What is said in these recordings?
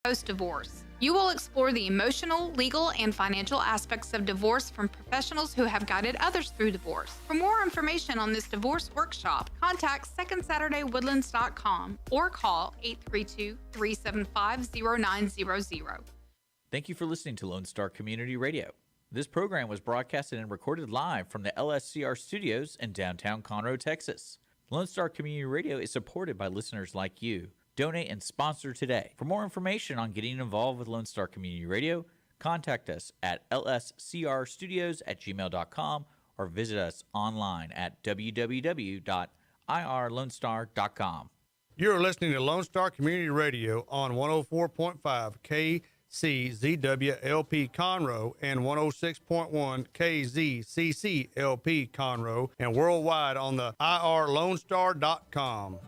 post-divorce. You will explore the emotional, legal, and financial aspects of divorce from professionals who have guided others through divorce. For more information on this divorce workshop, contact SecondSaturdayWoodlands.com or call 832-375-0900. Thank you for listening to Lone Star Community Radio. This program was broadcasted and recorded live from the LSCR studios in downtown Conroe, Texas. Lone Star Community Radio is supported by listeners like you. Donate and sponsor today. For more information on getting involved with Lone Star Community Radio, contact us at lscrstudios@gmail.com or visit us online at www.irlonestar.com. You're listening to Lone Star Community Radio on 104.5 KCZWLP Conroe and 106.1 KZCCLP Conroe and worldwide on the irlonestar.com.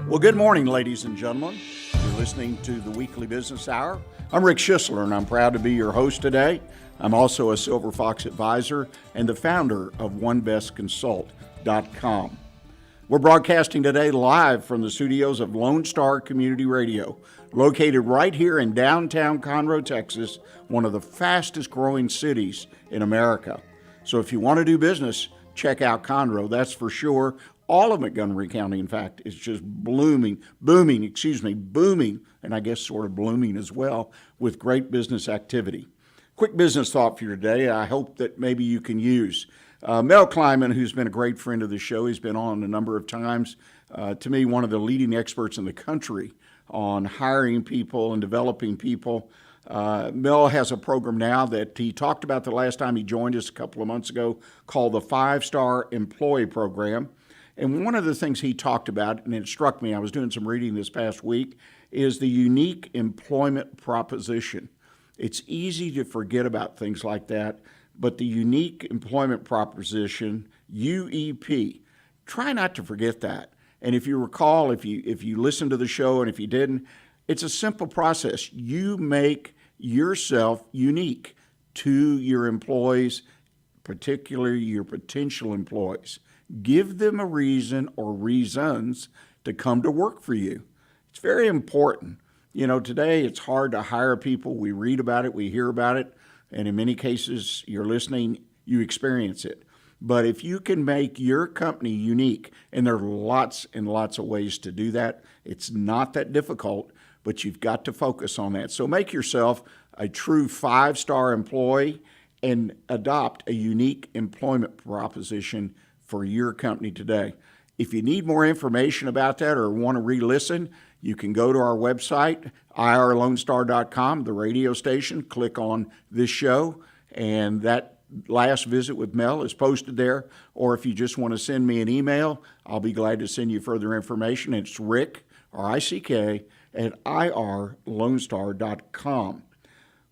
Well, good morning, ladies and gentlemen. You're listening to the Weekly Business Hour. I'm Rick Schissler, and I'm proud to be your host today. I'm also a Silver Fox advisor and the founder of OneBestConsult.com. We're broadcasting today live from the studios of Lone Star Community Radio, located right here in downtown Conroe, Texas, one of the fastest growing cities in America. So if you want to do business, check out Conroe, that's for sure. All of Montgomery County, in fact, is just booming, and I guess sort of blooming as well, with great business activity. Quick business thought for you today, I hope that maybe you can use. Mel Kleiman, who's been a great friend of the show, he's been on a number of times, to me, one of the leading experts in the country on hiring people and developing people. Mel has a program now that he talked about the last time he joined us a couple of months ago called the 5-Star Employee Program. And one of the things he talked about, and it struck me, I was doing some reading this past week, is the unique employment proposition. It's easy to forget about things like that, but the unique employment proposition, UEP, try not to forget that. And if you recall, if you listened to the show, and if you didn't, it's a simple process. You make yourself unique to your employees, particularly your potential employees. Give them a reason or reasons to come to work for you. It's very important. You know, today it's hard to hire people. We read about it, we hear about it, and in many cases, you're listening, you experience it. But if you can make your company unique, and there are lots and lots of ways to do that, it's not that difficult, but you've got to focus on that. So make yourself a true 5-star employee and adopt a unique employment proposition for your company today. If you need more information about that or want to re-listen, you can go to our website, irlonestar.com, the radio station, click on this show, and that last visit with Mel is posted there. Or if you just want to send me an email, I'll be glad to send you further information. It's Rick, R-I-C-K, at irlonestar.com.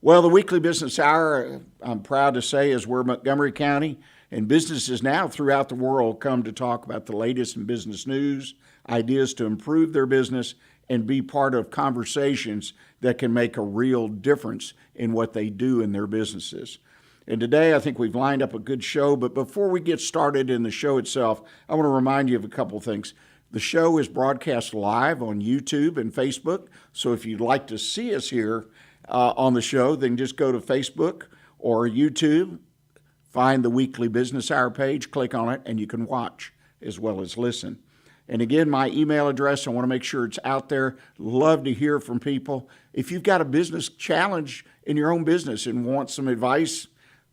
Well, the Weekly Business Hour, I'm proud to say, is where Montgomery County and businesses now throughout the world come to talk about the latest in business news, ideas to improve their business, and be part of conversations that can make a real difference in what they do in their businesses. And today, I think we've lined up a good show, but before we get started in the show itself, I want to remind you of a couple things. The show is broadcast live on YouTube and Facebook, so if you'd like to see us here on the show, then just go to Facebook or YouTube, find the Weekly Business Hour page, click on it, and you can watch as well as listen. And again, my email address, I want to make sure it's out there. Love to hear from people. If you've got a business challenge in your own business and want some advice,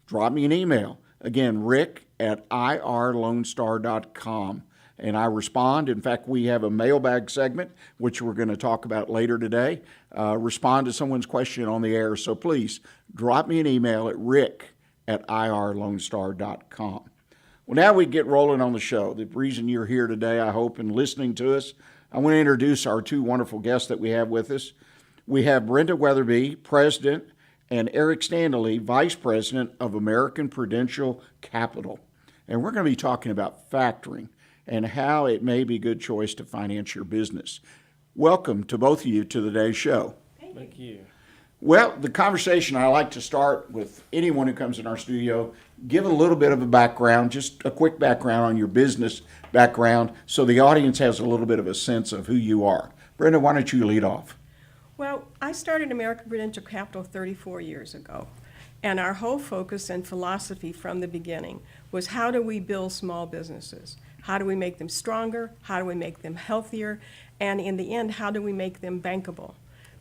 drop me an email. Again, Rick at irlonestar.com. And I respond. In fact, we have a mailbag segment, which we're going to talk about later today. Respond to someone's question on the air. So please drop me an email at rick@irlonestar.com. Well, now we get rolling on the show. The reason you're here today, I hope, and listening to us, I want to introduce our two wonderful guests that we have with us. We have Brenda Wetherbe, President, and Eric Standlee, Vice President of American Prudential Capital. And we're going to be talking about factoring and how it may be a good choice to finance your business. Welcome to both of you to today's show. Thank you. Well, the conversation I like to start with anyone who comes in our studio, give a little bit of a background, just a quick background on your business background, so the audience has a little bit of a sense of who you are. Brenda, why don't you lead off? Well, I started American Prudential Capital 34 years ago, and our whole focus and philosophy from the beginning was how do we build small businesses? How do we make them stronger? How do we make them healthier? And in the end, how do we make them bankable?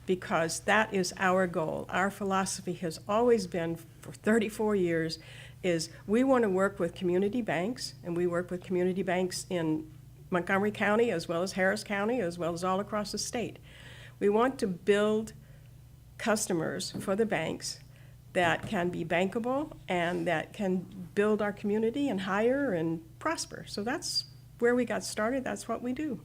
Because that is our goal. Our philosophy has always been, for 34 years, is we want to work with community banks, and we work with community banks in Montgomery County as well as Harris County, as well as all across the state. We want to build customers for the banks that can be bankable and that can build our community and hire and prosper. So that's where we got started. That's what we do.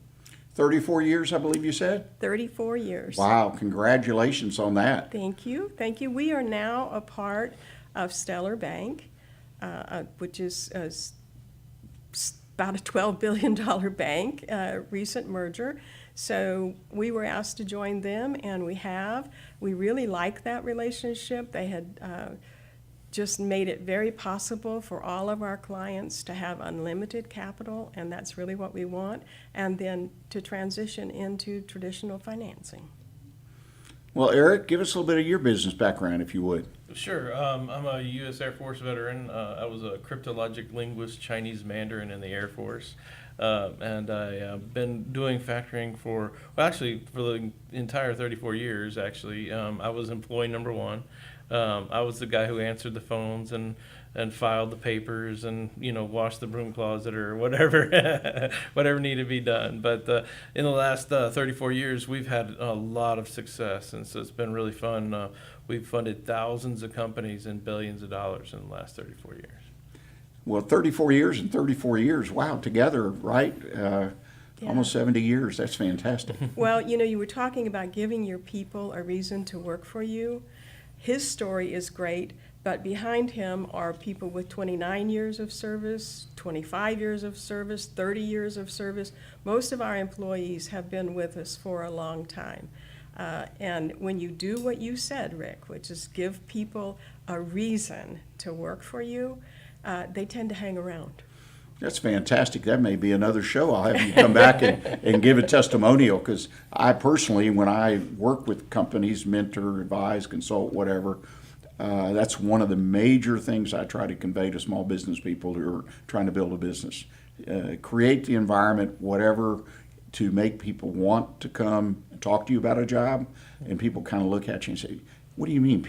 34 years, I believe you said? 34 years. Wow, congratulations on that. Thank you. Thank you. We are now a part of Stellar Bank, which is about a $12 billion bank, recent merger. So we were asked to join them, and we have. We really like that relationship. They had just made it very possible for all of our clients to have unlimited capital, and that's really what we want, and then to transition into traditional financing. Well, Eric, give us a little bit of your business background, if you would. Sure. I'm a U.S. Air Force veteran. I was a cryptologic linguist, Chinese Mandarin in the Air Force. And I've been doing factoring for the entire 34 years, actually. I was employee number one. I was the guy who answered the phones and filed the papers and, washed the broom closet or whatever, whatever needed to be done. But in the last 34 years, we've had a lot of success, and so it's been really fun. We've funded thousands of companies and billions of dollars in the last 34 years. Well, 34 years and 34 years, wow, together, right? Almost 70 years, that's fantastic. Well, you were talking about giving your people a reason to work for you. His story is great, but behind him are people with 29 years of service, 25 years of service, 30 years of service. Most of our employees have been with us for a long time. And when you do what you said, Rick, which is give people a reason to work for you, they tend to hang around. That's fantastic. That may be another show. I'll have you come back and give a testimonial, because I personally, when I work with companies, mentor, advise, consult, whatever, that's one of the major things I try to convey to small business people who are trying to build a business. Create the environment, whatever, to make people want to come and talk to you about a job, and people kind of look at you and say, what do you mean?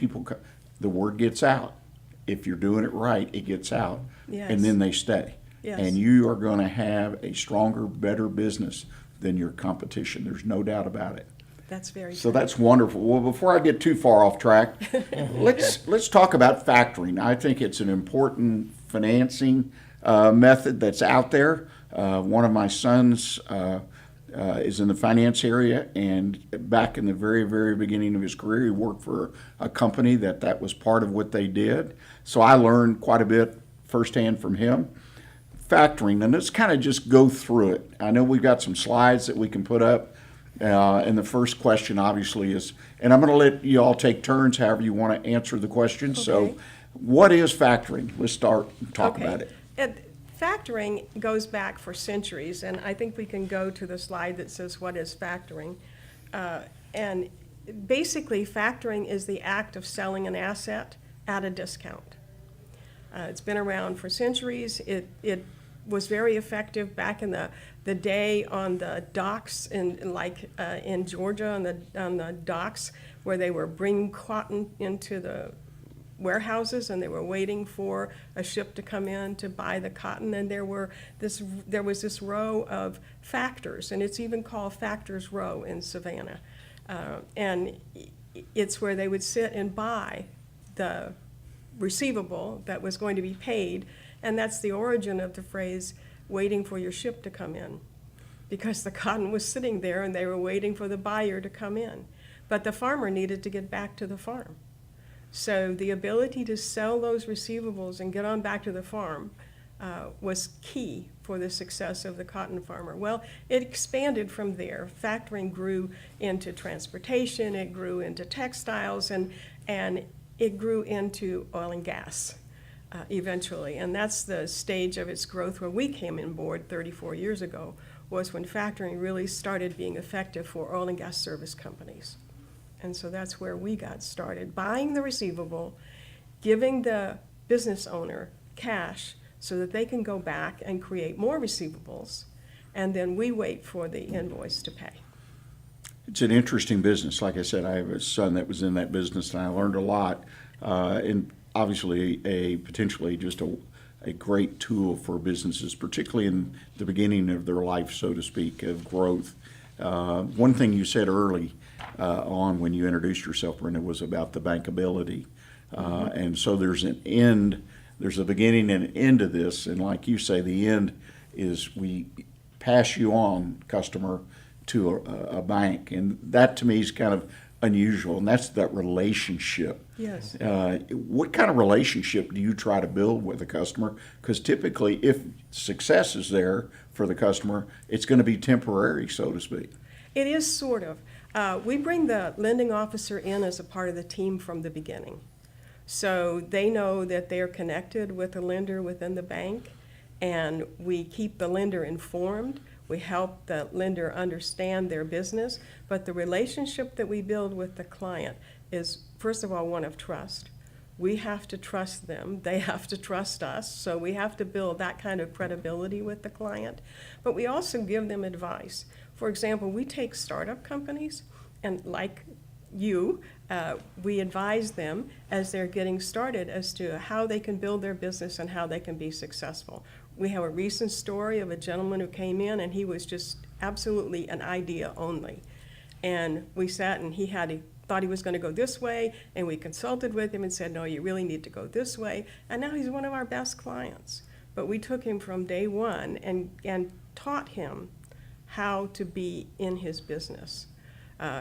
The word gets out. If you're doing it right, it gets out, Yes. and then they stay. Yes. And you are going to have a stronger, better business than your competition. There's no doubt about it. That's very So true. that's wonderful. Well, before I get too far off track, let's talk about factoring. I think it's an important financing method that's out there. One of my sons is in the finance area, and back in the very, very beginning of his career, he worked for a company that was part of what they did. So I learned quite a bit firsthand from him. Factoring, and let's kind of just go through it. I know we've got some slides that we can put up, and the first question obviously is, and I'm going to let you all take turns however you want to answer the question. Okay. So what is factoring? Let's start and talk Okay. about it. Factoring goes back for centuries, and I think we can go to the slide that says what is factoring. And basically, factoring is the act of selling an asset at a discount. It's been around for centuries. It was very effective back in the day on the docks in Georgia, on the docks where they were bringing cotton into the warehouses, and they were waiting for a ship to come in to buy the cotton, and there was this row of factors, and it's even called Factors Row in Savannah, and it's where they would sit and buy the receivable that was going to be paid, and that's the origin of the phrase waiting for your ship to come in, because the cotton was sitting there and they were waiting for the buyer to come in, but the farmer needed to get back to the farm. So the ability to sell those receivables and get on back to the farm was key for the success of the cotton farmer. Well, it expanded from there. Factoring grew into transportation, it grew into textiles, and it grew into oil and gas eventually. And that's the stage of its growth where we came on board 34 years ago, was when factoring really started being effective for oil and gas service companies. And so that's where we got started, buying the receivable, giving the business owner cash so that they can go back and create more receivables, and then we wait for the invoice to pay. It's an interesting business. Like I said, I have a son that was in that business, and I learned a lot. And obviously, potentially just a great tool for businesses, particularly in the beginning of their life, so to speak, of growth. One thing you said early on when you introduced yourself, Brenda, was about the bankability. And so there's an end, there's a beginning and an end to this. And like you say, the end is we pass you on, customer, to a bank. And that to me is kind of unusual, and that's that relationship. Yes. What kind of relationship do you try to build with a customer? Because typically, if success is there for the customer, it's going to be temporary, so to speak. It is sort of. We bring the lending officer in as a part of the team from the beginning. So they know that they are connected with a lender within the bank, and we keep the lender informed. We help the lender understand their business, but the relationship that we build with the client is, first of all, one of trust. We have to trust them. They have to trust us. So we have to build that kind of credibility with the client. But we also give them advice. For example, we take startup companies, and like you, we advise them as they're getting started as to how they can build their business and how they can be successful. We have a recent story of a gentleman who came in, and he was just absolutely an idea only. And we sat, and he thought he was going to go this way, and we consulted with him and said, no, you really need to go this way. And now he's one of our best clients. But we took him from day one and taught him how to be in his business.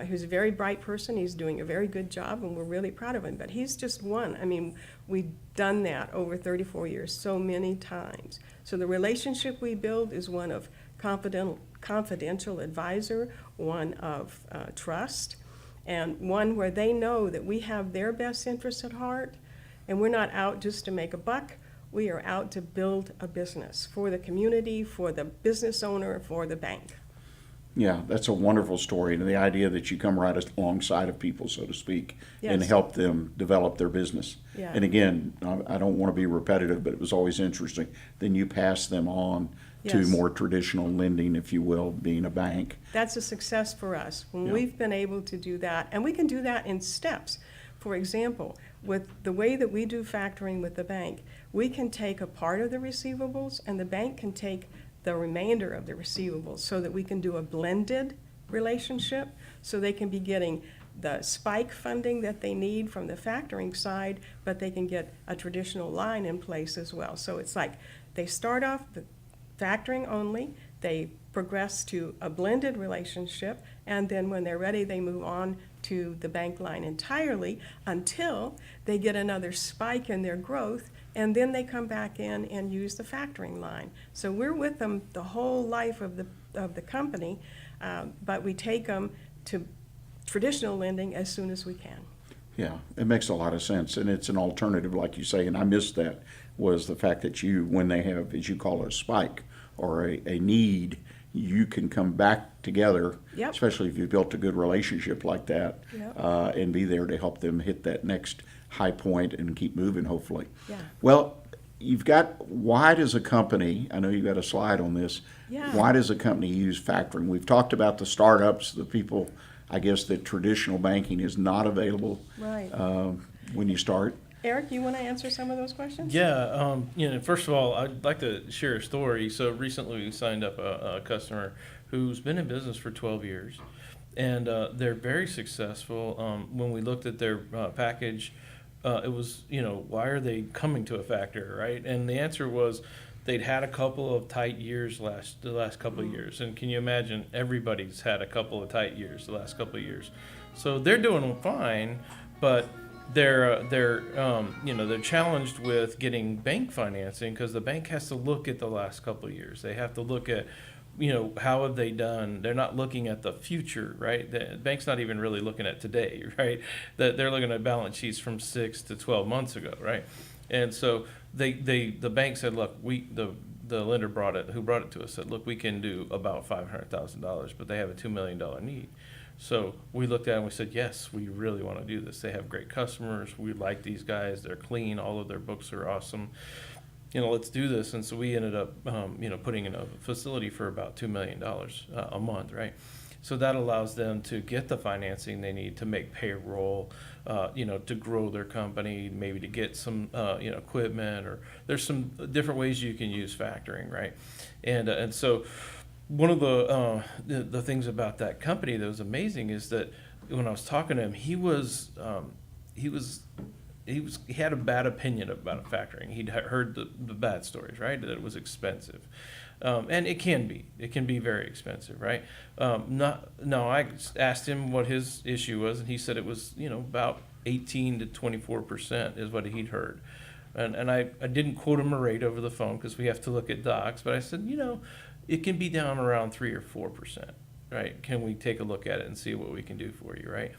He was a very bright person. He's doing a very good job, and we're really proud of him. But he's just one. I mean, we've done that over 34 years so many times. So the relationship we build is one of confidential advisor, one of trust, and one where they know that we have their best interests at heart, and we're not out just to make a buck. We are out to build a business for the community, for the business owner, for the bank. Yeah, that's a wonderful story, and the idea that you come right alongside of people, so to speak, and Yes. help them develop their business. Yeah. And again, I don't want to be repetitive, but it was always interesting. Then you pass them on to Yes. more traditional lending, if you will, being a bank. That's a success for us when Yeah. we've been able to do that, and we can do that in steps. For example, with the way that we do factoring with the bank, we can take a part of the receivables, and the bank can take the remainder of the receivables, so that we can do a blended relationship, so they can be getting the spike funding that they need from the factoring side, but they can get a traditional line in place as well. So it's like they start off the factoring only, they progress to a blended relationship, and then when they're ready, they move on to the bank line entirely until they get another spike in their growth, and then they come back in and use the factoring line. So we're with them the whole life of the company, but we take them to traditional lending as soon as we can. Yeah, it makes a lot of sense, and it's an alternative, like you say, and I missed that, was the fact that you, when they have, as you call it, a spike or a need, you can come back together, Yep. especially if you've built a good relationship like that, Yep. and be there to help them hit that next high point and keep moving, hopefully. Yeah. Well, you've got, why does a company, I know you've got a slide on this, Yeah. why does a company use factoring? We've talked about the startups, the people, I guess, that traditional banking is not available Right. when you start. Eric, you want to answer some of those questions? Yeah, first of all, I'd like to share a story. So recently we signed up a customer who's been in business for 12 years, and they're very successful. When we looked at their package, it was, why are they coming to a factor, right? And the answer was they'd had a couple of tight years the last couple of years. And can you imagine, everybody's had a couple of tight years the last couple of years. So they're doing fine, but they're challenged with getting bank financing because the bank has to look at the last couple of years. They have to look at, how have they done? They're not looking at the future, right? The bank's not even really looking at today, right? They're looking at balance sheets from 6 to 12 months ago, right? And so the bank said, look, the lender who brought it to us said, look, we can do about $500,000, but they have a $2 million need. So we looked at it and we said, yes, we really want to do this. They have great customers. We like these guys. They're clean. All of their books are awesome. Let's do this. And so we ended up, putting in a facility for about $2 million a month, right? So that allows them to get the financing they need to make payroll, to grow their company, maybe to get some, equipment, or there's some different ways you can use factoring, right? And so one of the things about that company that was amazing is that when I was talking to him, he had a bad opinion about factoring. He'd heard the bad stories, right? That it was expensive. And it can be very expensive, right? I asked him what his issue was, and he said it was, about 18 to 24% is what he'd heard. And I didn't quote him a rate over the phone because we have to look at docs, but I said, it can be down around 3 or 4%, right? Can we take a look at it and see what we can do for you, right?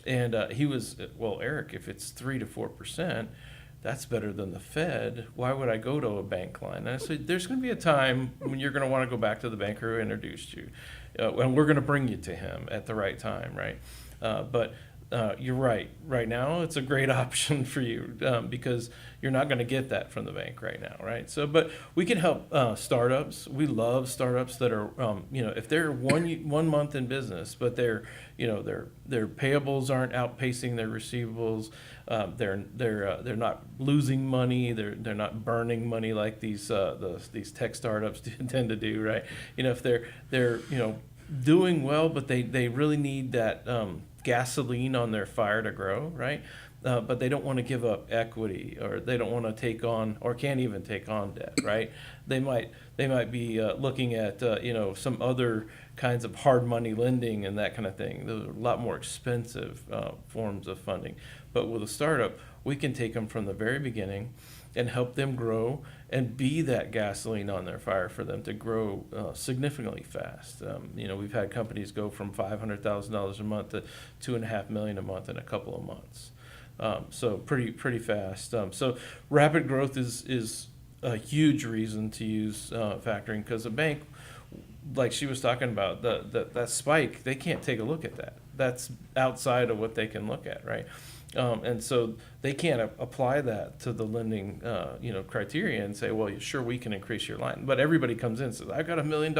And he was, well, Eric, if it's 3 to 4%, that's better than the Fed. Why would I go to a bank line? And I said, there's going to be a time when you're going to want to go back to the banker who introduced you, and we're going to bring you to him at the right time, right? But you're right. Right now, it's a great option for you because you're not going to get that from the bank right now, right? So, but we can help startups. We love startups that are, if they're 1 month in business, but their payables aren't outpacing their receivables. They're not losing money. They're not burning money like these tech startups tend to do, right? If they're doing well, but they really need that gasoline on their fire to grow, right? But they don't want to give up equity, or they don't want to take on, or can't even take on debt, right? They might be looking at some other kinds of hard money lending and that kind of thing. Those are a lot more expensive forms of funding. But with a startup, we can take them from the very beginning and help them grow and be that gasoline on their fire for them to grow significantly fast. We've had companies go from $500,000 a month to $2.5 million a month in a couple of months. So pretty fast. So rapid growth is a huge reason to use factoring, because a bank, like she was talking about, that spike, they can't take a look at that. That's outside of what they can look at, right? And so they can't apply that to the lending, criteria and say, well, sure, we can increase your line. But everybody comes in and says, I've got $1 million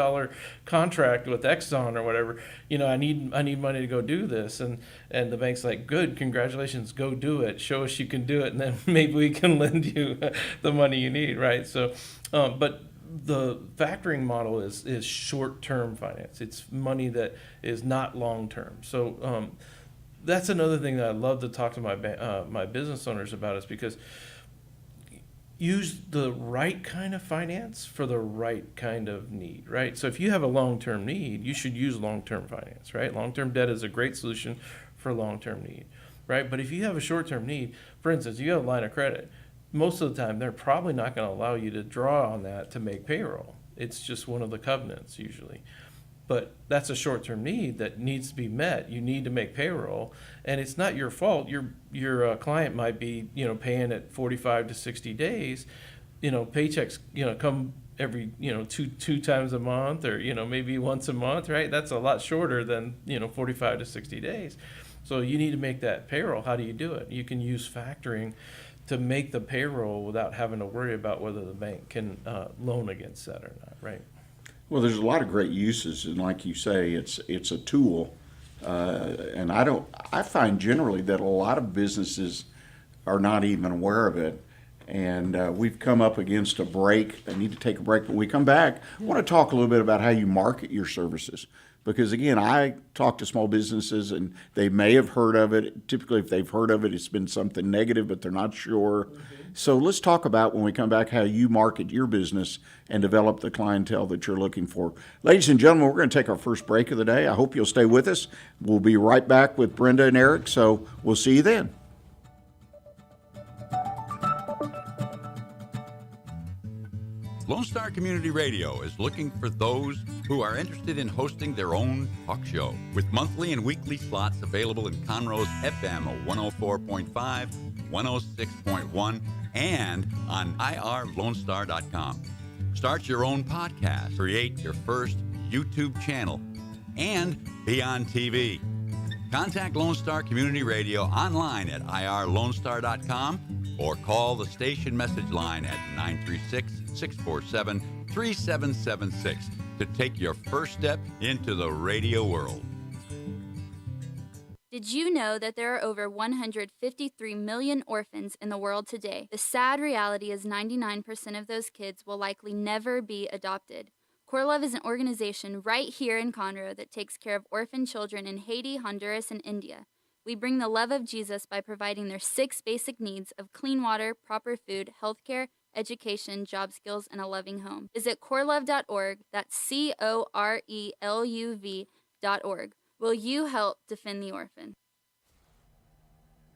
contract with Exxon or whatever. I need money to go do this. And the bank's like, good, congratulations, go do it. Show us you can do it, and then maybe we can lend you the money you need, right? So, but the factoring model is short-term finance. It's money that is not long-term. So, that's another thing that I love to talk to my business owners about, is because use the right kind of finance for the right kind of need, right? So if you have a long-term need, you should use long-term finance, right? Long-term debt is a great solution for long-term need, right? But if you have a short-term need, for instance, you have a line of credit, most of the time they're probably not going to allow you to draw on that to make payroll. It's just one of the covenants usually. But that's a short-term need that needs to be met. You need to make payroll, and it's not your fault. Your client might be, paying at 45 to 60 days. Paychecks, come every, two times a month, or maybe once a month, right? That's a lot shorter than 45 to 60 days. So you need to make that payroll. How do you do it? You can use factoring to make the payroll without having to worry about whether the bank can loan against that or not, right? Well, there's a lot of great uses, and like you say, it's a tool, and I find generally that a lot of businesses are not even aware of it, and we've come up against a break. I need to take a break, but when we come back, I want to talk a little bit about how you market your services, because again, I talk to small businesses and they may have heard of it. Typically, if they've heard of it, it's been something negative, but they're not sure. Mm-hmm. So let's talk about, when we come back, how you market your business and develop the clientele that you're looking for. Ladies and gentlemen, we're going to take our first break of the day. I hope you'll stay with us. We'll be right back with Brenda and Eric, so we'll see you then. Lone Star Community Radio is looking for those who are interested in hosting their own talk show, with monthly and weekly slots available in Conroe's FM 104.5, 106.1, and on irlonestar.com. Start your own podcast, create your first YouTube channel, and be on TV. Contact Lone Star Community Radio online at irlonestar.com or call the station message line at 936-647-3776 to take your first step into the radio world. Did you know that there are over 153 million orphans in the world today? The sad reality is 99% of those kids will likely never be adopted. Core Love is an organization right here in Conroe that takes care of orphan children in Haiti, Honduras, and India. We bring the love of Jesus by providing their 6 basic needs of clean water, proper food, healthcare, education, job skills, and a loving home. Visit corelove.org, that's CORELUV.org. Will you help defend the orphan?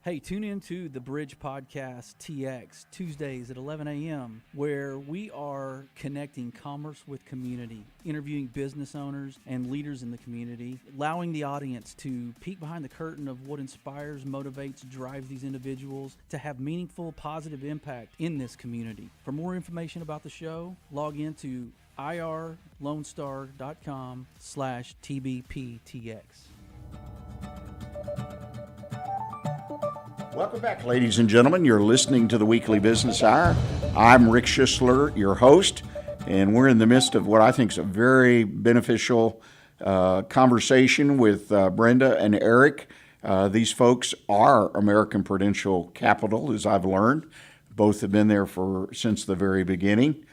Hey, tune in to the Bridge Podcast TX Tuesdays at 11 a.m., where we are connecting commerce with community, interviewing business owners and leaders in the community, allowing the audience to peek behind the curtain of what inspires, motivates, drives these individuals to have meaningful, positive impact in this community. For more information about the show, log into irlonestar.com/TBPTX. Welcome back, ladies and gentlemen. You're listening to the Weekly Business Hour. I'm Rick Schissler, your host, and we're in the midst of what I think is a very beneficial conversation with Brenda and Eric. These folks are American Prudential Capital, as I've learned. Both have been there since the very beginning.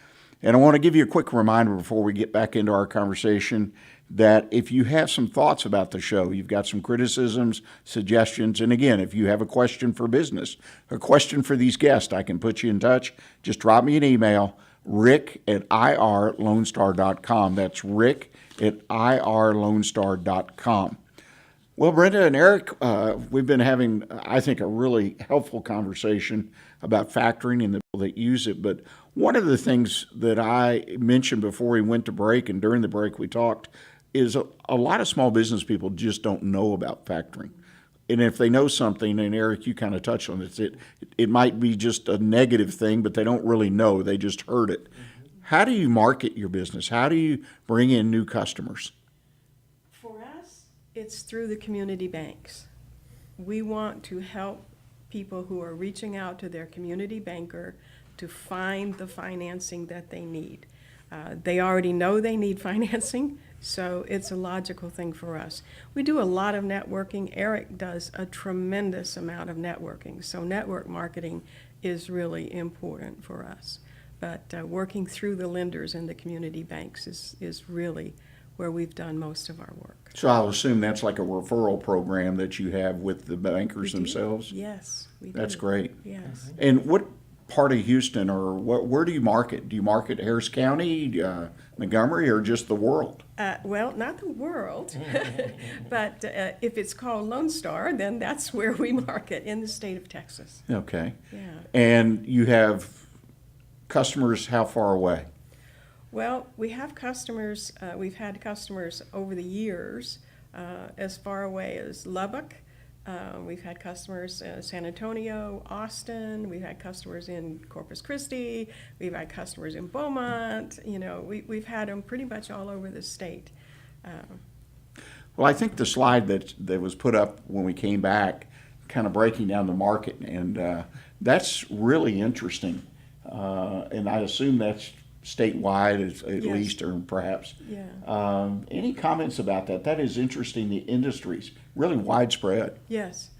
And I want to give you a quick reminder before we get back into our conversation that if you have some thoughts about the show, you've got some criticisms, suggestions, and again, if you have a question for business, a question for these guests, I can put you in touch. Just drop me an email, rick@irlonestar.com. That's rick@irlonestar.com. Well, Brenda and Eric, we've been having, I think, a really helpful conversation about factoring and the people that use it. But one of the things that I mentioned before we went to break, and during the break we talked, is a lot of small business people just don't know about factoring. And if they know something, and Eric, you kind of touched on it, it might be just a negative thing, but they don't really know. They just heard it. Mm-hmm. How do you market your business? How do you bring in new customers? For us, it's through the community banks. We want to help people who are reaching out to their community banker to find the financing that they need. They already know they need financing, so it's a logical thing for us. We do a lot of networking. Eric does a tremendous amount of networking, so network marketing is really important for us. But working through the lenders and the community banks is really where we've done most of our work. So I'll assume that's like a referral program that you have with the bankers themselves? Yes, we do. That's great. Yes. And what part of Houston, or where do you market? Do you market Harris County, Montgomery, or just the world? Well, not the world, but if it's called Lone Star, then that's where we market, in the state of Texas. Okay. Yeah. And you have customers how far away? Well, we have customers, we've had customers over the years as far away as Lubbock. We've had customers in San Antonio, Austin. We've had customers in Corpus Christi. We've had customers in Beaumont. You know, we've had them pretty much all over the state. Well, I think the slide that was put up when we came back, kind of breaking down the market, and that's really interesting. And I assume that's statewide at Yes. least, or perhaps. Yeah. Any comments about that? That is interesting. The industry's really widespread. Yes.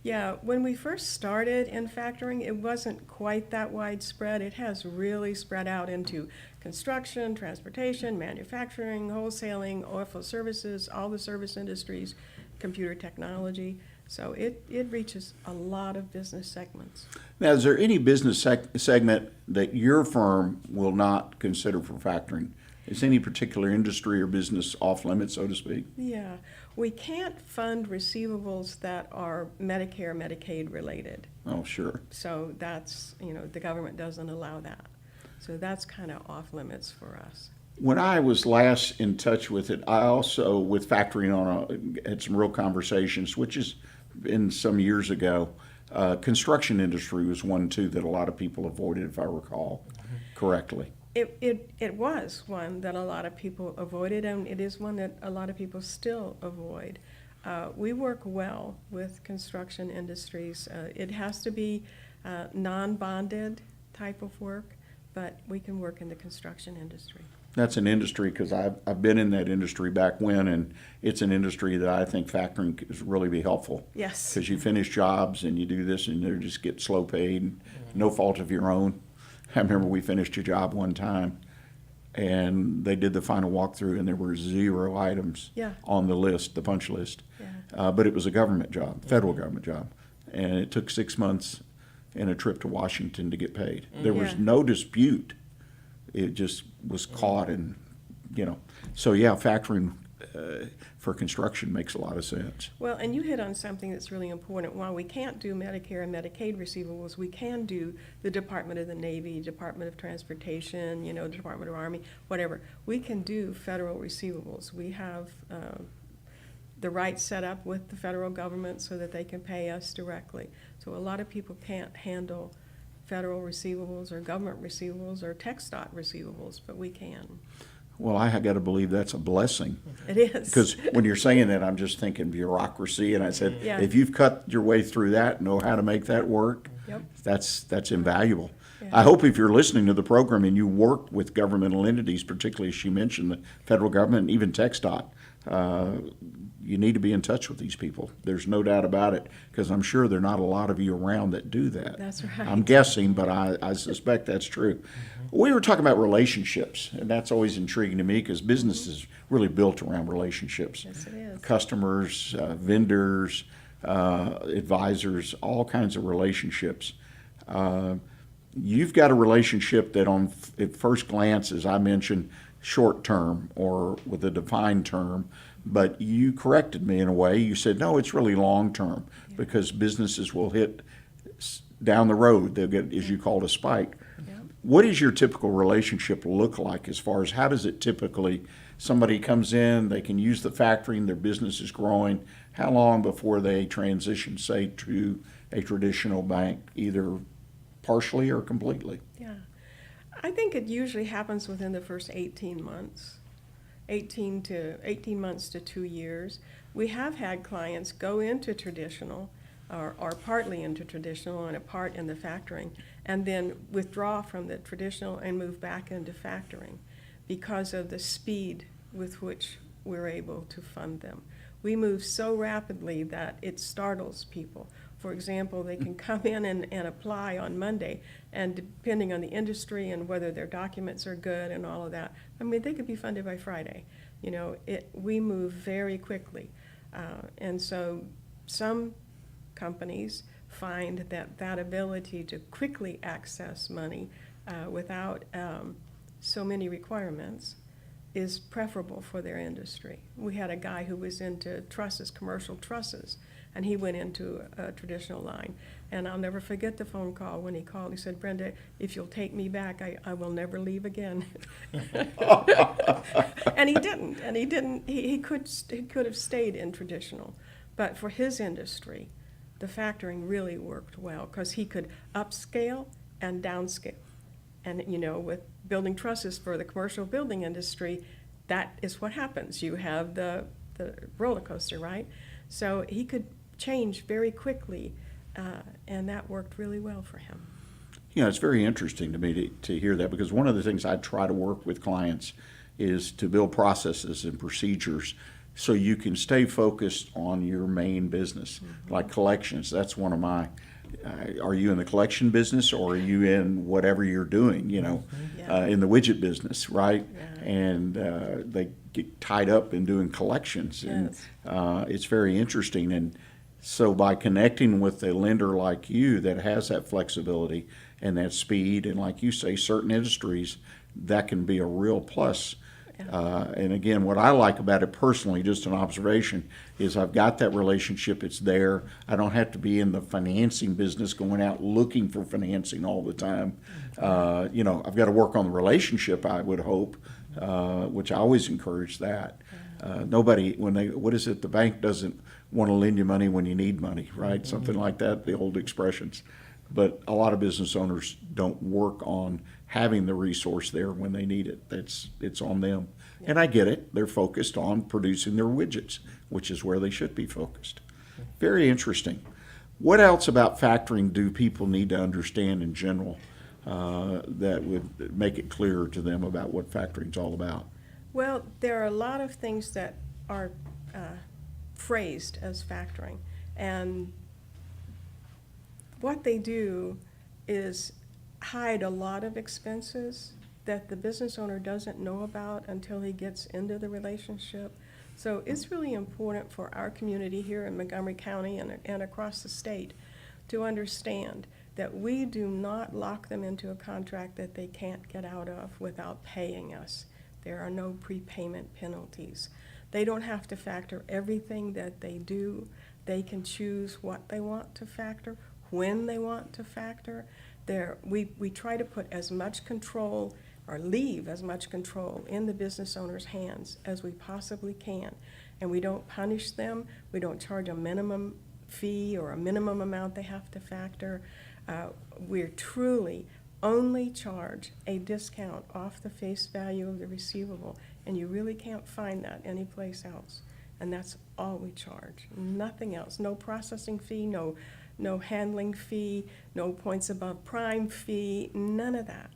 Yeah, when we first started in factoring, it wasn't quite that widespread. It has really spread out into construction, transportation, manufacturing, wholesaling, oilfield services, all the service industries, computer technology. So it reaches a lot of business segments. Now, is there any business segment that your firm will not consider for factoring? Is any particular industry or business off limits, so to speak? Yeah, we can't fund receivables that are Medicare, Medicaid related. Oh, sure. So that's, the government doesn't allow that. So that's kind of off limits for us. When I was last in touch with it, I also, with factoring had some real conversations, which has been some years ago. Construction industry was one, too, that a lot of people avoided, if I recall correctly. It was one that a lot of people avoided, and it is one that a lot of people still avoid. We work well with construction industries. It has to be non-bonded type of work, but we can work in the construction industry. That's an industry, because I've been in that industry back when, and it's an industry that I think factoring could really be helpful. Yes. Because you finish jobs and you do this and you just get slow paid, no fault of your own. I remember we finished a job one time and they did the final walkthrough and there were 0 items on the list, the punch list. Yeah. But it was a government job, federal government job. And it took 6 months and a trip to Washington to get paid. There was no dispute. It just was caught, and, so factoring for construction makes a lot of sense. Well, and you hit on something that's really important. While we can't do Medicare and Medicaid receivables, we can do the Department of the Navy, Department of Transportation, the Department of Army, whatever. We can do federal receivables. We have the right set up with the federal government so that they can pay us directly. So a lot of people can't handle federal receivables or government receivables or TxDOT receivables, but we can. Well, I got to believe that's a blessing. It is. Because when you're saying that, I'm just thinking bureaucracy, and I said, Yeah. if you've cut your way through that, know how to make that work, that's invaluable. Yeah. I hope if you're listening to the program and you work with governmental entities, particularly as she mentioned, the federal government and even TxDOT, you need to be in touch with these people. There's no doubt about it, because I'm sure there are not a lot of you around that do that. That's right. I'm guessing, but I suspect that's true. We were talking about relationships, and that's always intriguing to me, because business is really built around relationships. Yes, it is. Customers, vendors, advisors, all kinds of relationships. You've got a relationship that at first glance, as I mentioned, short term or with a defined term, but you corrected me in a way. You said, no, it's really long term, because businesses will hit down the road. They'll get, as you called, a spike. What does your typical relationship look like, as far as how does it typically, somebody comes in, they can use the factoring, their business is growing. How long before they transition, say, to a traditional bank, either partially or completely? Yeah. I think it usually happens within the first 18 months, 18 months to 2 years. We have had clients go into traditional or partly into traditional and a part in the factoring, and then withdraw from the traditional and move back into factoring because of the speed with which we're able to fund them. We move so rapidly that it startles people. For example, they can come in and apply on Monday, and depending on the industry and whether their documents are good and all of that, I mean, they could be funded by Friday. We move very quickly. And so some companies find that ability to quickly access money without so many requirements is preferable for their industry. We had a guy who was into trusses, commercial trusses, and he went into a traditional line. And I'll never forget the phone call when he called. He said, Brenda, if you'll take me back, I will never leave again. And he didn't. He could have stayed in traditional. But for his industry, the factoring really worked well, because he could upscale and downscale. And, with building trusses for the commercial building industry, that is what happens. You have the roller coaster, right? So he could change very quickly, and that worked really well for him. It's very interesting to me to hear that, because one of the things I try to work with clients is to build processes and procedures so you can stay focused on your main business, like collections. That's one of my, are you in the collection business, or are you in whatever you're doing, in the widget business, right? Yeah. And they get tied up in doing collections. Yes. And it's very interesting. And so by connecting with a lender like you that has that flexibility and that speed, and like you say, certain industries, that can be a real plus. And again, what I like about it personally, just an observation, is I've got that relationship. It's there. I don't have to be in the financing business going out looking for financing all the time. I've got to work on the relationship, I would hope, which I always encourage that. Nobody, the bank doesn't want to lend you money when you need money, right? Something like that, the old expressions. But a lot of business owners don't work on having the resource there when they need it. It's on them. And I get it. They're focused on producing their widgets, which is where they should be focused. Very interesting. What else about factoring do people need to understand in general that would make it clearer to them about what factoring's all about? Well, there are a lot of things that are phrased as factoring, and what they do is hide a lot of expenses that the business owner doesn't know about until he gets into the relationship. So it's really important for our community here in Montgomery County and across the state to understand that we do not lock them into a contract that they can't get out of without paying us. There are no prepayment penalties. They don't have to factor everything that they do. They can choose what they want to factor, when they want to factor. We try to put as much control or leave as much control in the business owner's hands as we possibly can. And we don't punish them. We don't charge a minimum fee or a minimum amount they have to factor. We're truly only charge a discount off the face value of the receivable, and you really can't find that anyplace else. And that's all we charge, nothing else. No processing fee, no handling fee, no points above prime fee, none of that.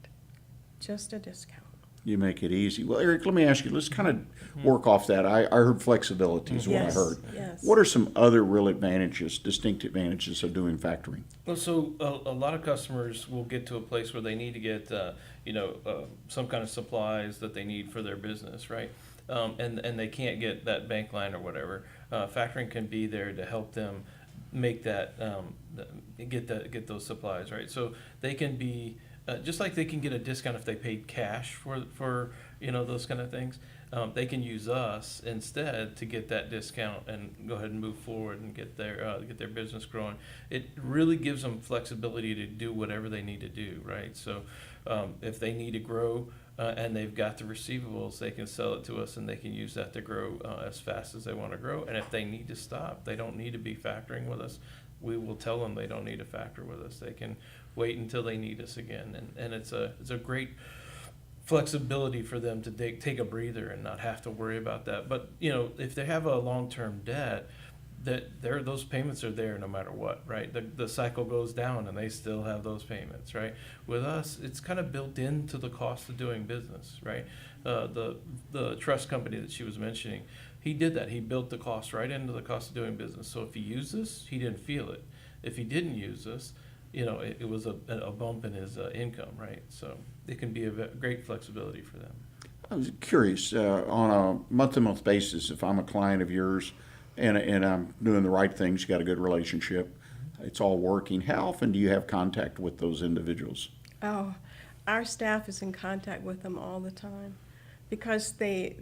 Just a discount. You make it easy. Well, Eric, let me ask you, let's kind of work off that. I heard flexibility is what I heard. Yes. What are some other real advantages, distinct advantages of doing factoring? Well, so a lot of customers will get to a place where they need to get, some kind of supplies that they need for their business, right? And they can't get that bank line or whatever. Factoring can be there to help them make that, get those supplies, right? So they can be, just like they can get a discount if they paid cash for those kind of things, they can use us instead to get that discount and go ahead and move forward and get their business growing. It really gives them flexibility to do whatever they need to do, right? So if they need to grow and they've got the receivables, they can sell it to us and they can use that to grow as fast as they want to grow. And if they need to stop, they don't need to be factoring with us. We will tell them they don't need to factor with us. They can wait until they need us again. And it's a great flexibility for them to take a breather and not have to worry about that. But if they have a long-term debt, those payments are there no matter what, right? The cycle goes down and they still have those payments, right? With us, it's kind of built into the cost of doing business, right? The trust company that she was mentioning, he did that. He built the cost right into the cost of doing business. So if he used us, he didn't feel it. If he didn't use us, it was a bump in his income, right? So it can be a great flexibility for them. I was curious, on a month-to-month basis, if I'm a client of yours and I'm doing the right things, you got a good relationship, it's all working, how often do you have contact with those individuals? Oh, our staff is in contact with them all the time because they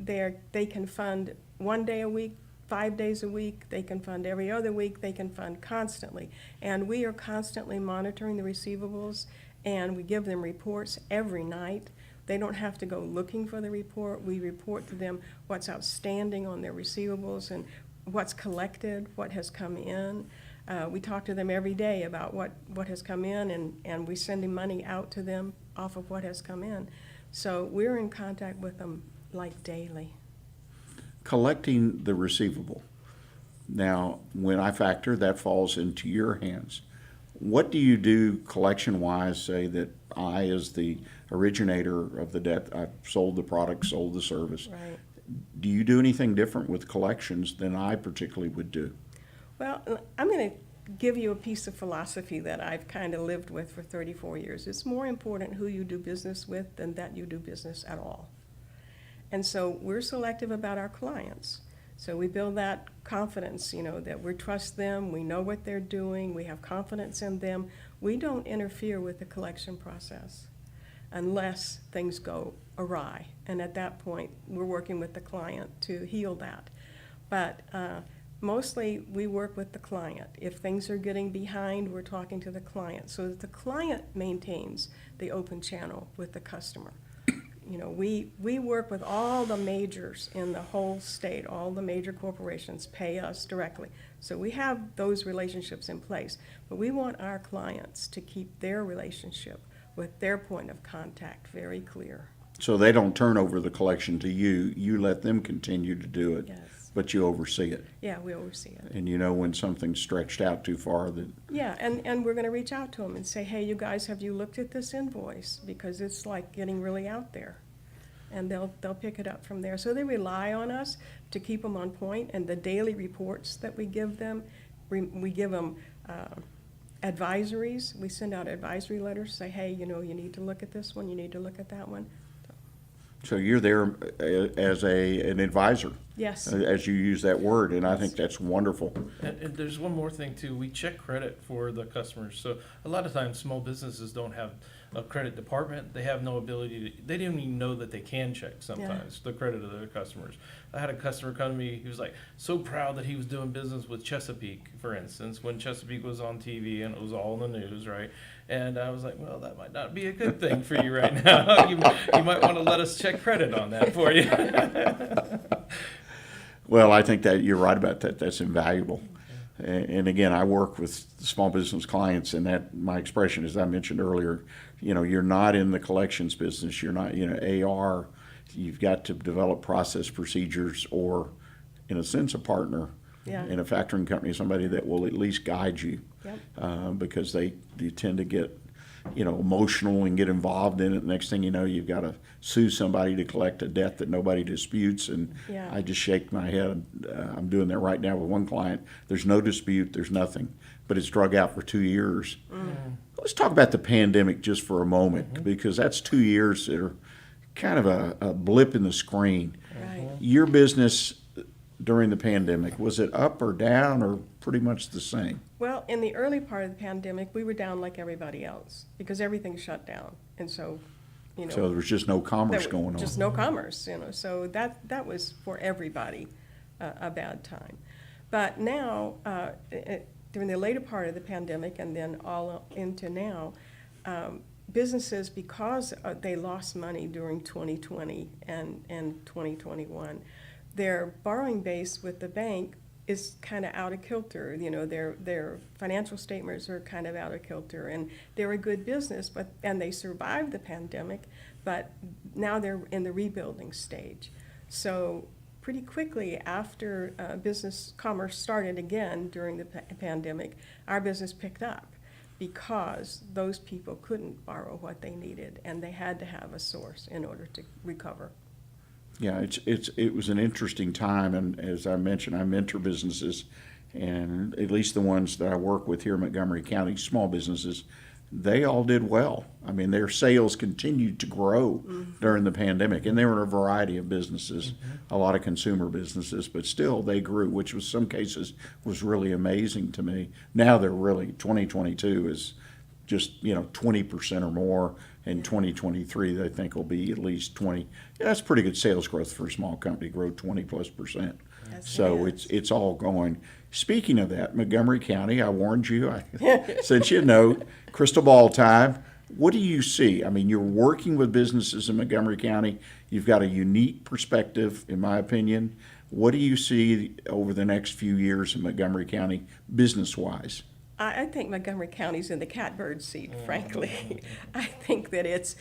can fund 1 day a week, 5 days a week, they can fund every other week, they can fund constantly. And we are constantly monitoring the receivables, and we give them reports every night. They don't have to go looking for the report. We report to them what's outstanding on their receivables and what's collected, what has come in. We talk to them every day about what has come in, and we send money out to them off of what has come in. So we're in contact with them like daily. Collecting the receivable. Now, when I factor, that falls into your hands. What do you do collection-wise, say that I, as the originator of the debt, I've sold the product, sold the service. Right. Do you do anything different with collections than I particularly would do? Well, I'm going to give you a piece of philosophy that I've kind of lived with for 34 years. It's more important who you do business with than that you do business at all. And so we're selective about our clients. So we build that confidence, that we trust them, we know what they're doing, we have confidence in them. We don't interfere with the collection process. unless things go awry. And at that point, we're working with the client to heal that. But mostly, we work with the client. If things are getting behind, we're talking to the client so that the client maintains the open channel with the customer. You know, we work with all the majors in the whole state. All the major corporations pay us directly. So we have those relationships in place. But we want our clients to keep their relationship with their point of contact very clear. So they don't turn over the collection to you. You let them continue to do it. Yes. But you oversee it. Yeah, we oversee it. And you know when something's stretched out too far that. Yeah, and we're going to reach out to them and say, hey, you guys, have you looked at this invoice? Because it's like getting really out there. And they'll pick it up from there. So they rely on us to keep them on point, and the daily reports that we give them, we give them advisories. We send out advisory letters, say, hey, you know, you need to look at this one, you need to look at that one. So you're there as an advisor. Yes. As you use that word, and I think that's wonderful. And there's one more thing too. We check credit for the customers. So a lot of times small businesses don't have a credit department. They have no ability to, they don't even know that they can check sometimes the credit of their customers. I had a customer come to me, he was like so proud that he was doing business with Chesapeake, for instance, when Chesapeake was on TV and it was all in the news, right? And I was like, well, that might not be a good thing for you right now. You might want to let us check credit on that for you. Well, I think that you're right about that. That's invaluable. And again, I work with small business clients, and that my expression, as I mentioned earlier, you know, you're not in the collections business. You're not, you know, AR. You've got to develop process procedures, or, in a sense, a partner in a factoring company, somebody that will at least guide you, because they tend to get, you know, emotional and get involved in it. Next thing you know, you've got to sue somebody to collect a debt that nobody disputes. And I just shake my head. I'm doing that right now with one client. There's no dispute. There's nothing. But it's drug out for 2 years. Let's talk about the pandemic just for a moment, because that's 2 years that are kind of a blip in the screen. Right. Your business during the pandemic, was it up or down or pretty much the same? Well, in the early part of the pandemic, we were down like everybody else because everything shut down. And so, you know. So there was just no commerce going on. Just no commerce, you know. So that was for everybody a bad time. But now, during the later part of the pandemic and then all into now, businesses, because they lost money during 2020 and 2021, their borrowing base with the bank is kind of out of kilter. You know, their financial statements are kind of out of kilter, and they're a good business, and they survived the pandemic, but now they're in the rebuilding stage. So pretty quickly after business commerce started again during the pandemic, our business picked up because those people couldn't borrow what they needed, and they had to have a source in order to recover. Yeah, it was an interesting time, and as I mentioned, I mentor businesses, and at least the ones that I work with here in Montgomery County, small businesses, they all did well. I mean, their sales continued to grow during the pandemic, and they were in a variety of businesses, a lot of consumer businesses, but still they grew, which was some cases was really amazing to me. Now they're really, 2022 is just, you know, 20% or more. In 2023, they think will be at least 20. Yeah, that's pretty good sales growth for a small company, grow 20+%. So it's all going. Speaking of that, Montgomery County, I warned you, I sent you a note, crystal ball time. What do you see? I mean, you're working with businesses in Montgomery County. You've got a unique perspective, in my opinion. What do you see over the next few years in Montgomery County, business-wise? I think Montgomery County's in the catbird seat, frankly. I think that it's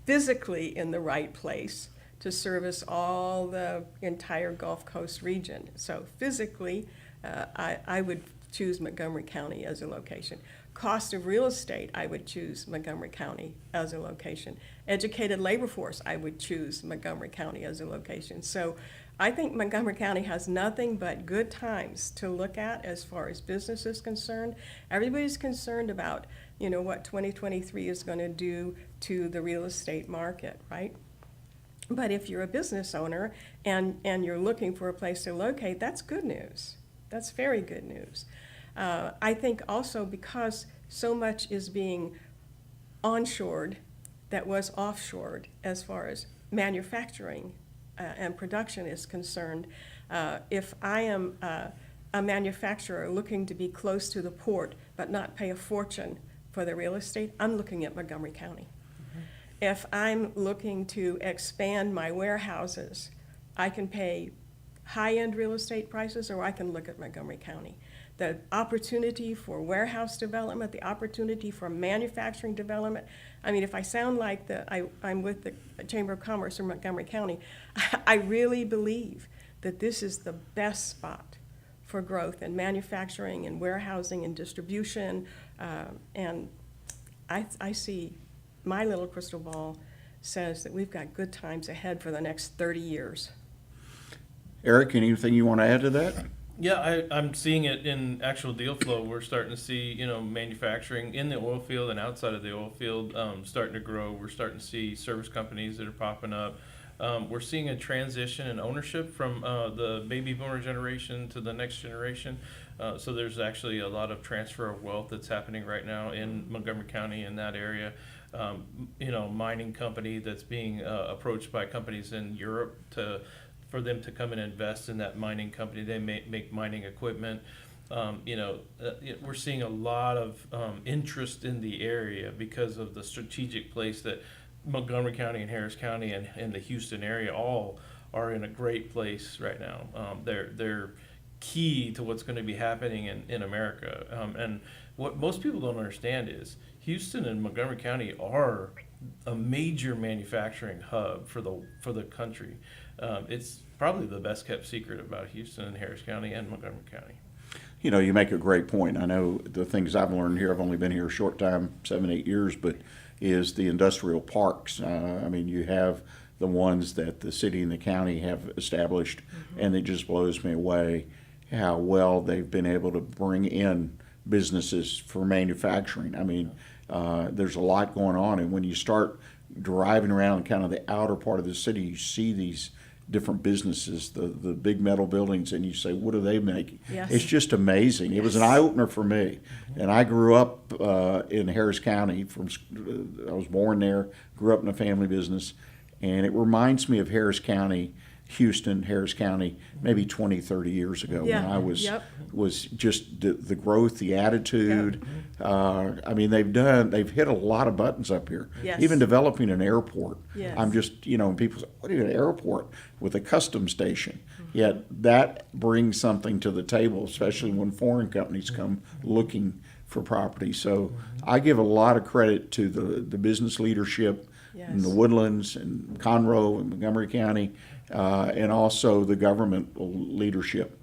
physically in the right place to service all the entire Gulf Coast region. So physically, I would choose Montgomery County as a location. Cost of real estate, I would choose Montgomery County as a location. Educated labor force, I would choose Montgomery County as a location. So I think Montgomery County has nothing but good times to look at as far as business is concerned. Everybody's concerned about, you know, what 2023 is going to do to the real estate market, right? But if you're a business owner and you're looking for a place to locate, that's good news. That's very good news. I think also because so much is being onshored that was offshored as far as manufacturing and production is concerned. If I am a manufacturer looking to be close to the port but not pay a fortune for the real estate, I'm looking at Montgomery County. If I'm looking to expand my warehouses, I can pay high-end real estate prices, or I can look at Montgomery County. The opportunity for warehouse development, the opportunity for manufacturing development. I mean, if I sound like I'm with the Chamber of Commerce in Montgomery County, I really believe that this is the best spot for growth in manufacturing and warehousing and distribution. And I see, my little crystal ball says that we've got good times ahead for the next 30 years. Eric, anything you want to add to that? Yeah, I'm seeing it in actual deal flow. We're starting to see, manufacturing in the oil field and outside of the oil field starting to grow. We're starting to see service companies that are popping up. We're seeing a transition in ownership from the baby boomer generation to the next generation. So there's actually a lot of transfer of wealth that's happening right now in Montgomery County in that area. Mining company that's being approached by companies in Europe for them to come and invest in that mining company. They make mining equipment. We're seeing a lot of interest in the area because of the strategic place that Montgomery County and Harris County and the Houston area all are in a great place right now. They're key to what's going to be happening in America. And what most people don't understand is Houston and Montgomery County are a major manufacturing hub for the country. It's probably the best kept secret about Houston and Harris County and Montgomery County. You make a great point. I know the things I've learned here, I've only been here a short time, 7-8 years, but is the industrial parks. You have the ones that the city and the county have established, and it just blows me away how well they've been able to bring in businesses for manufacturing. There's a lot going on, and when you start driving around kind of the outer part of the city, you see these different businesses, the big metal buildings, and you say, what do they make? Yes. It's just amazing. Yes. It was an eye-opener for me. And I grew up in Harris County. I was born there, grew up in a family business, and it reminds me of Harris County, Houston, Harris County, maybe 20, 30 years ago when I was just the growth, the attitude. They've hit a lot of buttons up here. Yes. Even developing an airport. Yes. I'm just, people say, what do you an airport with a customs station? Yet that brings something to the table, especially when foreign companies come looking for property. So I give a lot of credit to the business leadership in the Woodlands and Conroe and Montgomery County, and also the government leadership,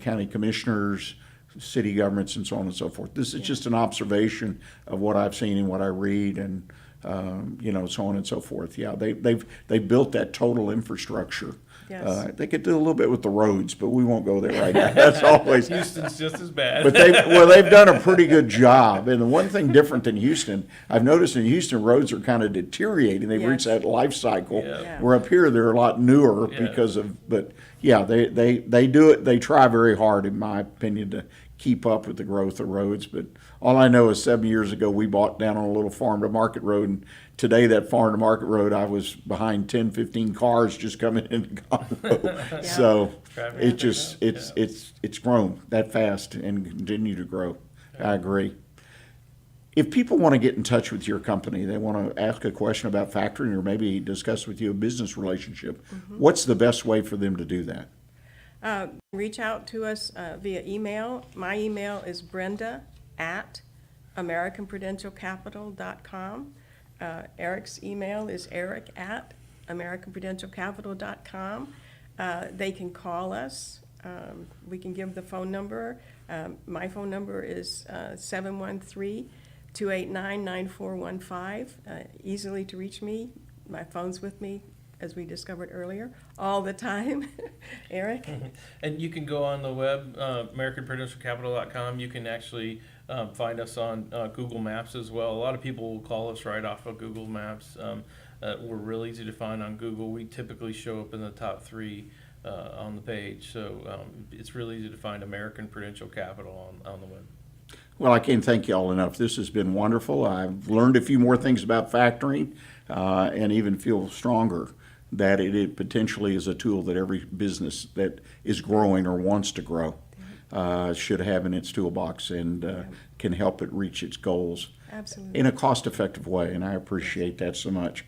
county commissioners, city governments, and so on and so forth. This is just an observation of what I've seen and what I read, and so on and so forth. Yeah, they've built that total infrastructure. Yes. They could do a little bit with the roads, but we won't go there right now. That's always Houston's just as bad. But they've done a pretty good job. And the one thing different than Houston, I've noticed in Houston, roads are kind of deteriorating. They've reached that life cycle. Yeah. Where up here they're a lot newer because of. But yeah, they do it. They try very hard, in my opinion, to keep up with the growth of roads. But all I know is 7 years ago we bought down on a little farm to market road, and today that farm to market road, I was behind 10, 15 cars just coming into Conroe. So it's grown that fast and continue to grow. I agree. If people want to get in touch with your company, they want to ask a question about factoring or maybe discuss with you a business relationship, what's the best way for them to do that? Reach out to us via email. My email is brenda@americanprudentialcapital.com. Eric's email is eric@americanprudentialcapital.com. They can call us. We can give the phone number. My phone number is 713-289-9415. Easily to reach me. My phone's with me, as we discovered earlier, all the time. Eric? And you can go on the web, AmericanPrudentialCapital.com. You can actually find us on Google Maps as well. A lot of people will call us right off of Google Maps. We're real easy to find on Google. We typically show up in the top 3 on the page. So it's really easy to find American Prudential Capital on the web. Well, I can't thank you all enough. This has been wonderful. I've learned a few more things about factoring and even feel stronger that it potentially is a tool that every business that is growing or wants to grow should have in its toolbox and can help it reach its goals. Absolutely. In a cost-effective way, and I appreciate that so much.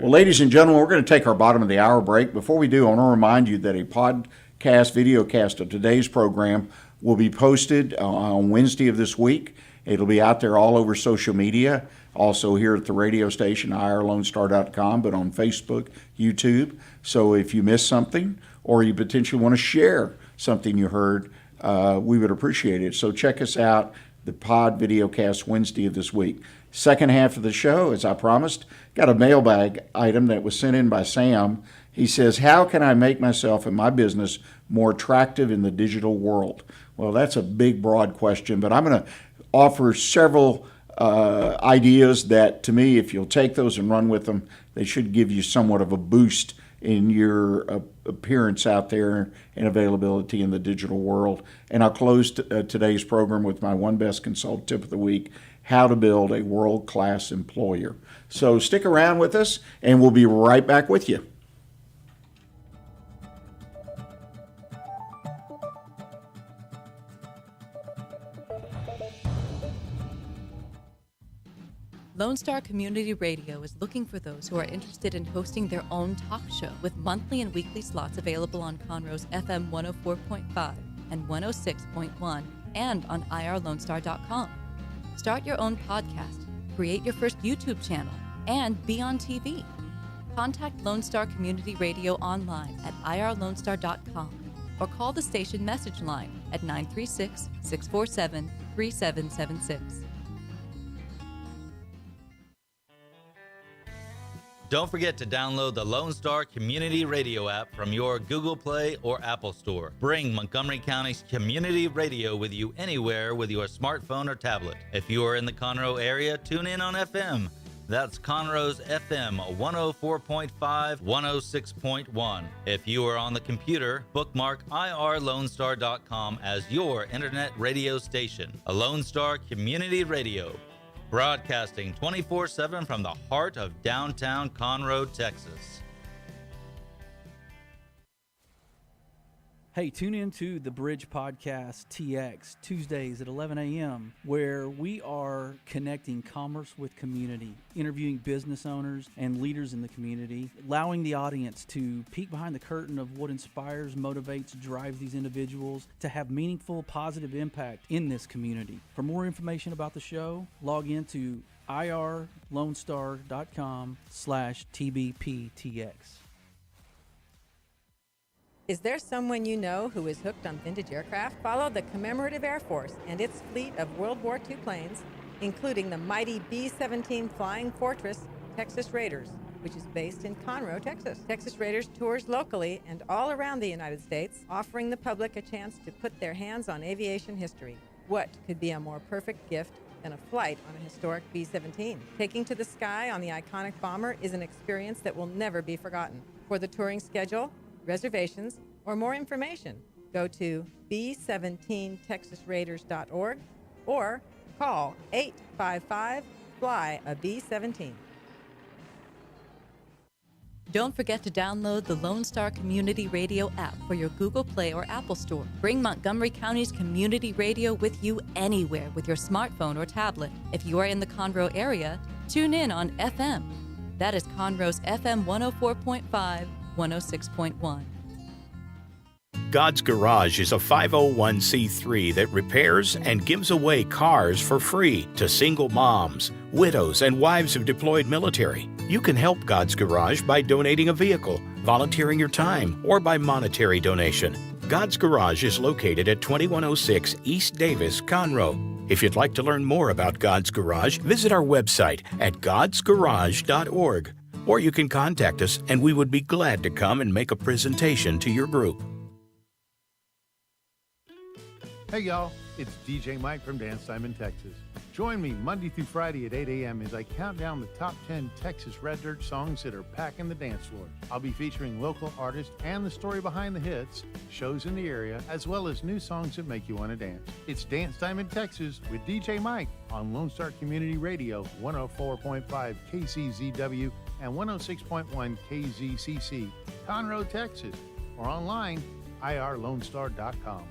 Well, ladies and gentlemen, we're going to take our bottom of the hour break. Before we do, I want to remind you that a podcast, videocast of today's program will be posted on Wednesday of this week. It'll be out there all over social media, also here at the radio station, irlonestar.com, but on Facebook, YouTube. So if you missed something or you potentially want to share something you heard, we would appreciate it. So check us out, the pod videocast Wednesday of this week. Second half of the show, as I promised, got a mailbag item that was sent in by Sam. He says, how can I make myself and my business more attractive in the digital world? Well, that's a big, broad question, but I'm going to offer several ideas that, to me, if you'll take those and run with them, they should give you somewhat of a boost in your appearance out there and availability in the digital world. And I'll close today's program with my one best consult tip of the week, how to build a world-class employer. So stick around with us, and we'll be right back with you. Lone Star Community Radio is looking for those who are interested in hosting their own talk show with monthly and weekly slots available on Conroe's FM 104.5 and 106.1 and on irlonestar.com. Start your own podcast, create your first YouTube channel, and be on TV. Contact Lone Star Community Radio online at irlonestar.com or call the station message line at 936-647-3776. Don't forget to download the Lone Star Community Radio app from your Google Play or Apple Store. Bring Montgomery County's community radio with you anywhere with your smartphone or tablet. If you are in the Conroe area, tune in on FM. That's Conroe's FM 104.5, 106.1. If you are on the computer, bookmark irlonestar.com as your internet radio station. A Lone Star Community Radio. Broadcasting 24/7 from the heart of downtown Conroe, Texas. Hey, tune in to the Bridge Podcast TX Tuesdays at 11 a.m., where we are connecting commerce with community, interviewing business owners and leaders in the community, allowing the audience to peek behind the curtain of what inspires, motivates, drives these individuals to have meaningful, positive impact in this community. For more information about the show, log into irlonestar.com/TBPTX. Is there someone you know who is hooked on vintage aircraft? Follow the Commemorative Air Force and its fleet of World War II planes, including the mighty B-17 Flying Fortress Texas Raiders, which is based in Conroe, Texas. Texas Raiders tours locally and all around the United States, offering the public a chance to put their hands on aviation history. What could be a more perfect gift than a flight on a historic B-17? Taking to the sky on the iconic bomber is an experience that will never be forgotten. For the touring schedule, reservations, or more information, go to b17texasraiders.org or call 855-FLY-A-B-17. Don't forget to download the Lone Star Community Radio app for your Google Play or Apple Store. Bring Montgomery County's community radio with you anywhere with your smartphone or tablet. If you are in the Conroe area, tune in on FM. That is Conroe's FM 104.5, 106.1. God's Garage is a 501c3 that repairs and gives away cars for free to single moms, widows, and wives of deployed military. You can help God's Garage by donating a vehicle, volunteering your time, or by monetary donation. God's Garage is located at 2106 East Davis, Conroe. If you'd like to learn more about God's Garage, visit our website at godsgarage.org. Or you can contact us, and we would be glad to come and make a presentation to your group. Hey y'all, It's DJ Mike from Dance Time in Texas. Join me Monday through Friday at 8 a.m. as I count down the top 10 Texas Red Dirt songs that are packing the dance floor. I'll be featuring local artists and the story behind the hits, shows in the area, as well as new songs that make you want to dance. It's Dance Time in Texas with DJ Mike on Lone Star Community Radio, 104.5 KCZW and 106.1 KZCC, Conroe, Texas, or online, irlonestar.com.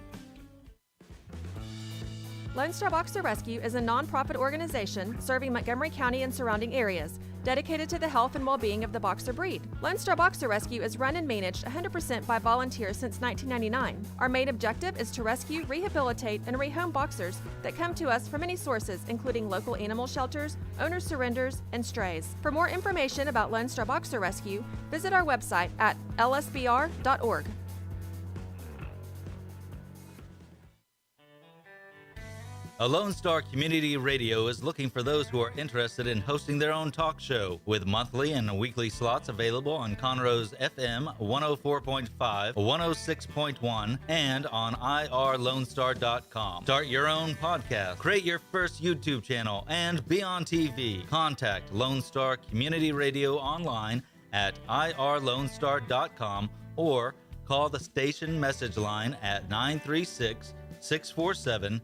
Lone Star Boxer Rescue is a nonprofit organization serving Montgomery County and surrounding areas, dedicated to the health and well-being of the boxer breed. Lone Star Boxer Rescue is run and managed 100% by volunteers since 1999. Our main objective is to rescue, rehabilitate, and rehome boxers that come to us from many sources, including local animal shelters, owner surrenders, and strays. For more information about Lone Star Boxer Rescue, visit our website at lsbr.org. A Lone Star Community Radio is looking for those who are interested in hosting their own talk show, with monthly and weekly slots available on Conroe's FM 104.5, 106.1, and on irlonestar.com. Start your own podcast, create your first YouTube channel, and be on TV. Contact Lone Star Community Radio online at irlonestar.com or call the station message line at 936-647-3776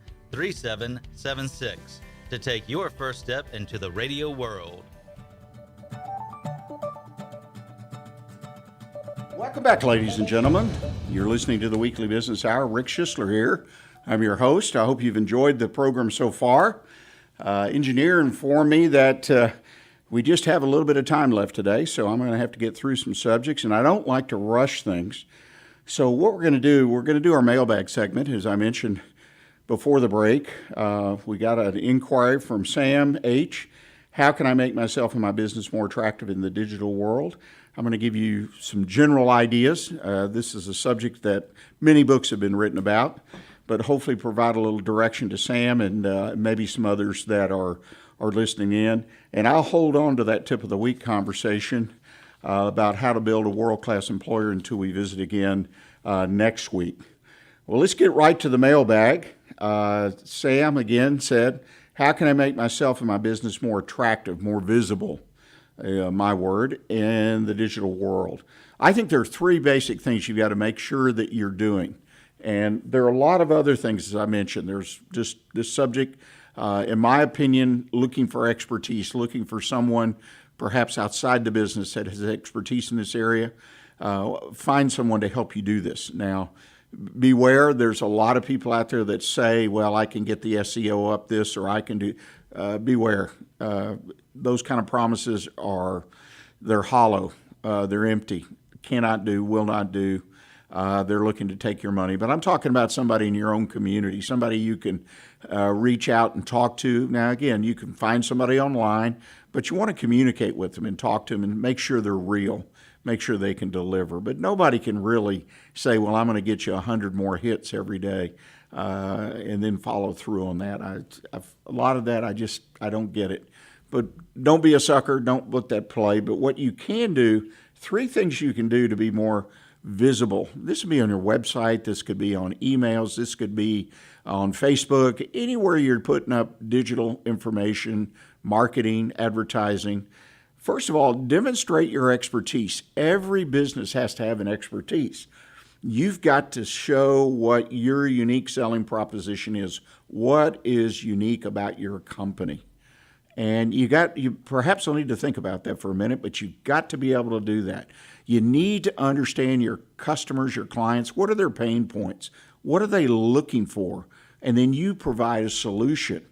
to take your first step into the radio world. Welcome back, ladies and gentlemen. You're listening to the Weekly Business Hour. Rick Schissler here. I'm your host. I hope you've enjoyed the program so far. Engineer informed me that we just have a little bit of time left today, so I'm going to have to get through some subjects, and I don't like to rush things. So what we're going to do our mailbag segment, as I mentioned before the break. We got an inquiry from Sam H. How can I make myself and my business more attractive in the digital world? I'm going to give you some general ideas. This is a subject that many books have been written about, but hopefully provide a little direction to Sam and maybe some others that are listening in. And I'll hold on to that tip of the week conversation about how to build a world-class employer until we visit again next week. Well, let's get right to the mailbag. Sam again said, how can I make myself and my business more attractive, more visible, my word, in the digital world? I think there are three basic things you've got to make sure that you're doing. And there are a lot of other things, as I mentioned. There's just this subject, in my opinion, looking for expertise, looking for someone perhaps outside the business that has expertise in this area. Find someone to help you do this. Now, beware, there's a lot of people out there that say, well, I can get the SEO up this, or I can do, beware. Those kind of promises they're hollow, they're empty, cannot do, will not do. They're looking to take your money. But I'm talking about somebody in your own community, somebody you can reach out and talk to. Now, again, you can find somebody online, but you want to communicate with them and talk to them and make sure they're real. Make sure they can deliver. But nobody can really say, well, I'm going to get you 100 more hits every day and then follow through on that. A lot of that, I don't get it. But don't be a sucker. Don't let that play. But what you can do, three things you can do to be more visible. This could be on your website. This could be on emails. This could be on Facebook. Anywhere you're putting up digital information, marketing, advertising. First of all, demonstrate your expertise. Every business has to have an expertise. You've got to show what your unique selling proposition is. What is unique about your company? And you perhaps will need to think about that for a minute, but you've got to be able to do that. You need to understand your customers, your clients. What are their pain points? What are they looking for? And then you provide a solution,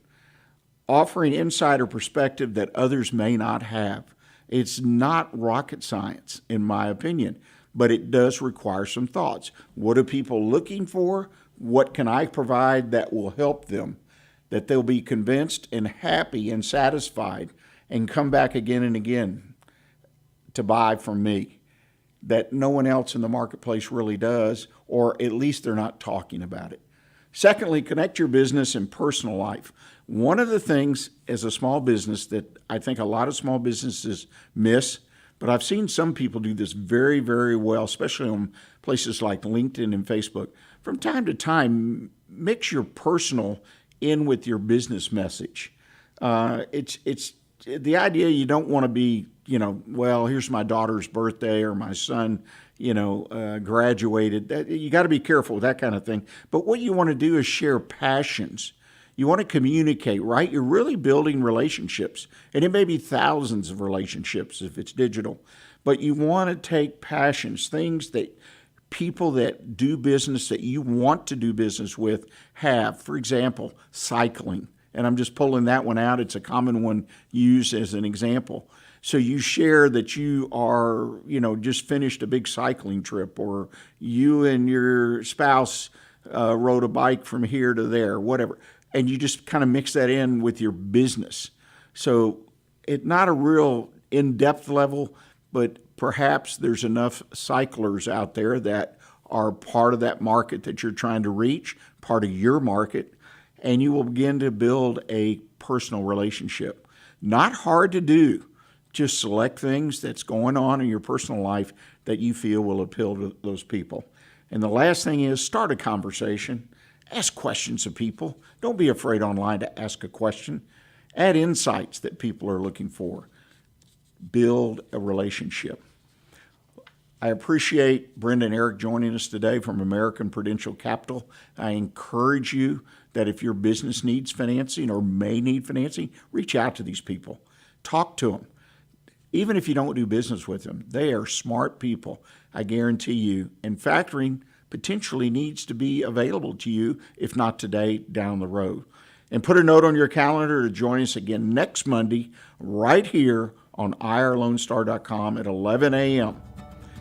offering insider perspective that others may not have. It's not rocket science, in my opinion, but it does require some thoughts. What are people looking for? What can I provide that will help them, that they'll be convinced and happy and satisfied and come back again and again to buy from me, that no one else in the marketplace really does, or at least they're not talking about it. Secondly, connect your business and personal life. One of the things as a small business that I think a lot of small businesses miss, but I've seen some people do this very, very well, especially on places like LinkedIn and Facebook. From time to time, mix your personal in with your business message. It's the idea you don't want to be, well, here's my daughter's birthday or my son, graduated. You got to be careful with that kind of thing. But what you want to do is share passions. You want to communicate, right? You're really building relationships. And it may be thousands of relationships if it's digital. But you want to take passions, things that people that do business that you want to do business with have. For example, cycling. And I'm just pulling that one out. It's a common one used as an example. So you share that you are, just finished a big cycling trip, or you and your spouse rode a bike from here to there, whatever. And you just kind of mix that in with your business. So it's not a real in-depth level, but perhaps there's enough cyclers out there that are part of that market that you're trying to reach, part of your market, and you will begin to build a personal relationship. Not hard to do. Just select things that's going on in your personal life that you feel will appeal to those people. And the last thing is start a conversation. Ask questions of people. Don't be afraid online to ask a question. Add insights that people are looking for. Build a relationship. I appreciate Brenda and Eric joining us today from American Prudential Capital. I encourage you that if your business needs financing or may need financing, reach out to these people. Talk to them. Even if you don't do business with them, they are smart people, I guarantee you. And factoring potentially needs to be available to you, if not today, down the road. And put a note on your calendar to join us again next Monday, right here on irlonestar.com at 11 a.m.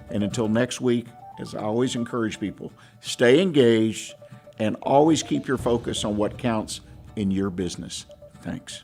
And until next week, as I always encourage people, stay engaged and always keep your focus on what counts in your business. Thanks.